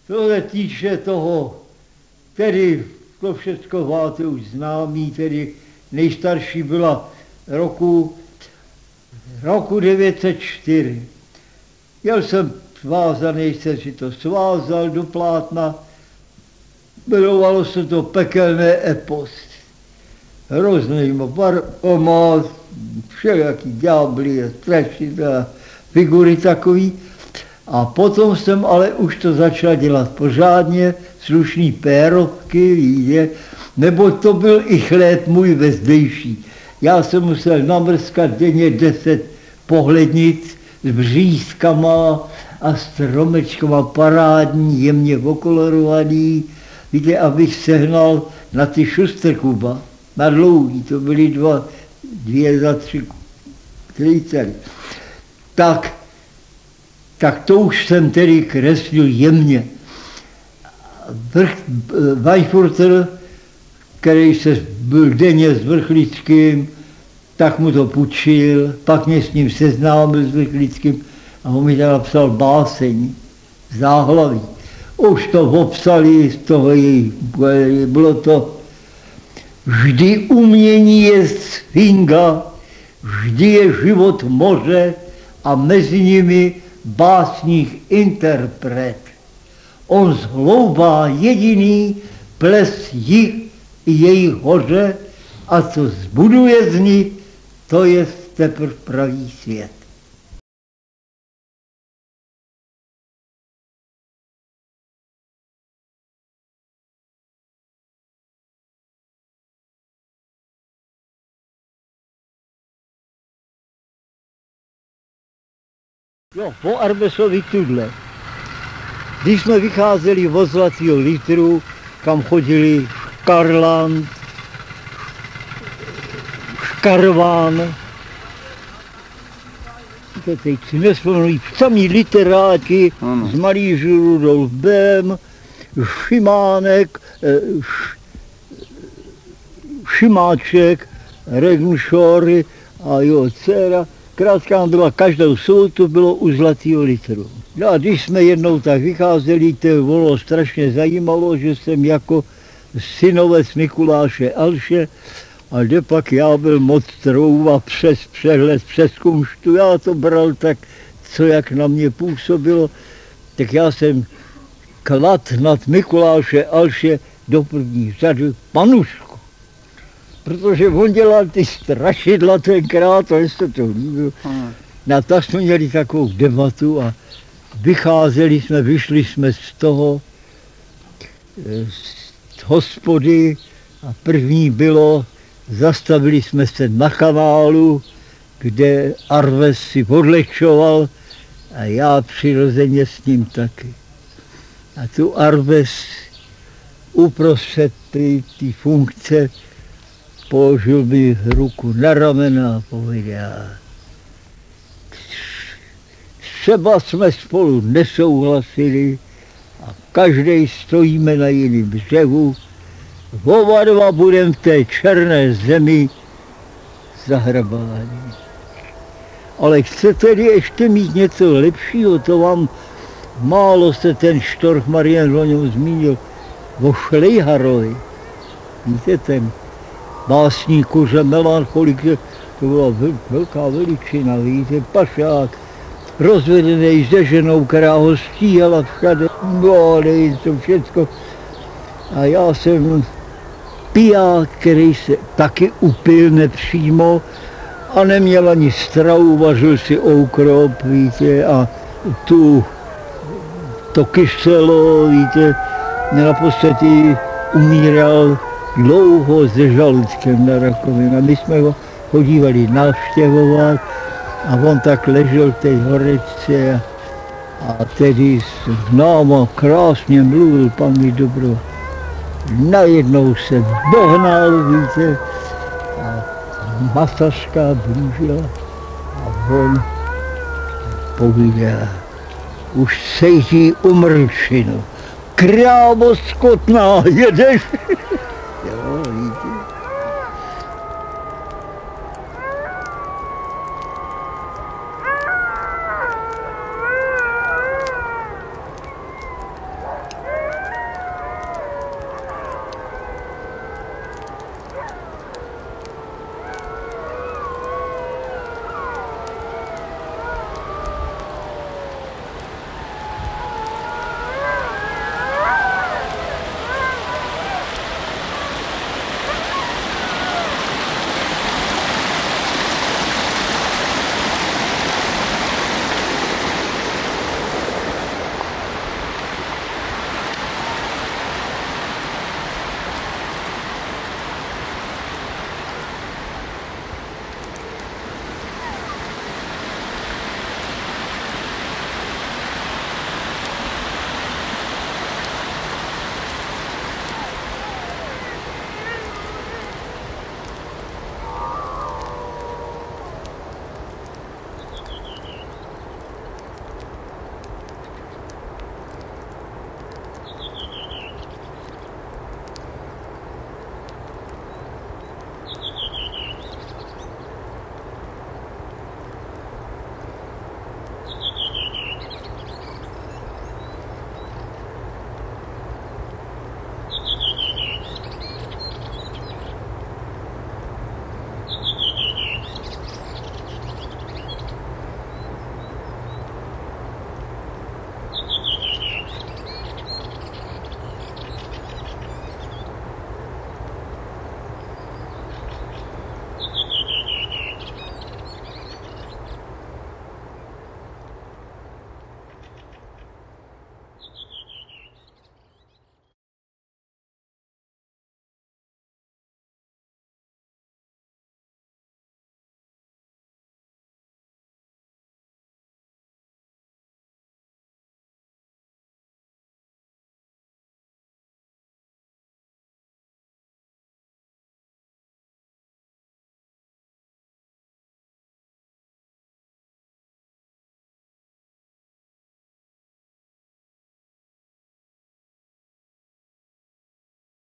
Co se týče toho, tedy to všechno máte už známý, tedy nejstarší byla roku 904. Jel jsem svázaný, jsem si to svázal do plátna, jmenovalo se to Pekelné epos. Hrozný má všelijaký ďábly a strašidla, figury takový. A potom jsem ale už to začal dělat pořádně, slušný pérovky, víte, nebo to byl i chléb můj vezdejší. Já jsem musel namrskat denně 10 pohlednic s břízkama a stromečkama parádní, jemně okolorovaný, víte, abych sehnal na ty šustrkuba, na dlouhý, to byly dvě za 3 klícely. Tak to už jsem tedy kreslil jemně. Weisfurter, který se byl denně s Vrchlickým, tak mu to půjčil, pak mě s ním seznámil s Vrchlickým a on mi tam napsal báseň, záhlaví. Už to obsali z toho bylo to: vždy umění je sfinga, vždy je život moře a mezi nimi básník interpret. On zhloubá jediný ples jich i jejich hoře a co zbuduje z nich, to je teprv pravý svět. Jo, po Arbesovi tudle. Když jsme vycházeli od Zlatého litru, kam chodili Škarland, Škarván, teď si nespomínají samý literáti z malířů Rudolf Bem, Šimánek, Šimáček, Regenšory a jeho dcera. Krátká byla, každou sobotu bylo u Zlatého litru. No a když jsme jednou tak vycházeli, to bylo strašně zajímalo, že jsem jako synovec Mikuláše Alše, a kde pak já byl moc trouva přes přehled, přes kumštu, já to bral tak, co jak na mě působilo, tak já jsem klad nad Mikuláše Alše do první řady Panušku. Protože on dělal ty strašidla tenkrát, a jste to líbil. A tak jsme měli takovou debatu a vyšli jsme z toho, z hospody a první bylo, zastavili jsme se na kanálu, kde Arves si odlehčoval a já přirozeně s ním taky. A tu Arves uprostřed té funkce položil mi ruku na ramena a pověděl: třeba jsme spolu nesouhlasili a každý stojíme na jiném břehu, oba dva budeme v té černé zemi zahrabáni. Ale chcete-li ještě mít něco lepšího, to vám málo se ten Štorch Marian o něm zmínil, o Šlejharovi. Víte, ten básník Kuře Melancholik, to byla velká veličina, víte, pašák, rozvedený se ženou, která ho stíhala všade, no, nevím, to všecko. A já jsem piják, který se taky upil nepřímo a neměl ani stravu, vařil si oukrop, víte, a to kyselo, víte, naposledy umíral dlouho se žaludkem na rakovinu. My jsme ho chodívali navštěvovat a on tak ležel v té horečce a tedy s náma krásně mluvil, pan mi dobro. Najednou se bohnal, víte, a masařka blížila a on povídal: už sejtí umrlčinu, krávo skotná, jedeš?